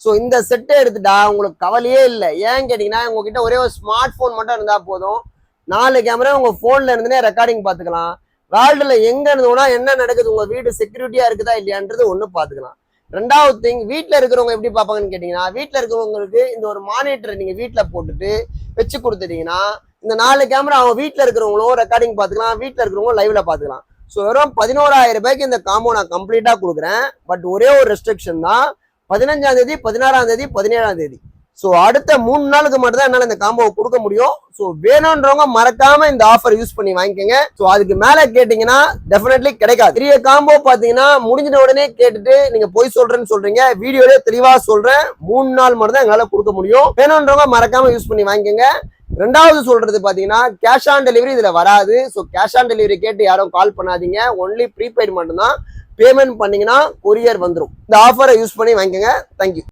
So இந்த செட்டை எடுத்துட்டா உங்களுக்கு கவலையே இல்லை. ஏன்னு கேட்டீங்கன்னா உங்ககிட்ட ஒரே ஒரு ஸ்மார்ட் போன் மட்டும் இருந்தா போதும். 4 கேமரா உங்க போன்ல இருந்துனே ரெக்கார்டிங் பாத்துக்கலாம். வேர்ல்டுல எங்க இருந்தோம்னா என்ன நடக்குது, உங்க வீடு செக்யூரிட்டியா இருக்குதா இல்லையான்றது ஒண்ணு பாத்துக்கலாம். ரெண்டாவது திங், வீட்டுல இருக்கிறவங்க எப்படி பார்ப்பாங்கன்னு கேட்டீங்கன்னா, வீட்டுல இருக்கிறவங்களுக்கு இந்த ஒரு மானிட்டர் நீங்க வீட்டுல போட்டுட்டு வச்சு கொடுத்துட்டீங்கன்னா இந்த 4 கேமரா அவங்க வீட்டுல இருக்கிறவங்களும் ரெக்கார்டிங் பாத்துக்கலாம், வீட்டுல இருக்கிறவங்களும் லைவ்ல பாத்துக்கலாம். ஸோ வெறும் 11,000 ரூபாய்க்கு இந்த காம்போ நான் கம்ப்ளீட்டா கொடுக்குறேன். பட் ஒரே ஒரு ரெஸ்ட்ரிக்ஷன் தான், 15ஆம் தேதி, 16ஆம் தேதி, 17ஆம் தேதி. ஸோ அடுத்த 3 நாளுக்கு மட்டும் தான் என்னால இந்த காம்போவை கொடுக்க முடியும். ஸோ வேணும்ன்றவங்க மறக்காம இந்த ஆஃபர் யூஸ் பண்ணி வாங்கிக்கோங்க. ஸோ அதுக்கு மேல கேட்டீங்கன்னா டெஃபினெட்லி கிடைக்காது. பெரிய காம்போ பாத்தீங்கன்னா முடிஞ்சின உடனே கேட்டுட்டு நீங்க போய் சொல்றேன்னு சொல்றீங்க. வீடியோலே தெளிவா சொல்றேன், 3 நாள் மட்டும் தான் எங்களால கொடுக்க முடியும். வேணும்ன்றவங்க மறக்காம யூஸ் பண்ணி வாங்கிக்கோங்க. ரெண்டாவது சொல்றது பாத்தீங்கன்னா கேஷ் ஆன் டெலிவரி இதுல வராது. ஸோ கேஷ் ஆன் டெலிவரி கேட்டு யாரும் கால் பண்ணாதீங்க. ஒன்லி ப்ரீபெய்ட் மட்டும்தான். பேமெண்ட் பண்ணீங்கன்னா கொரியர் வந்துடும். இந்த ஆஃபரை யூஸ் பண்ணி வாங்கிக்கோங்க. தேங்க்யூ.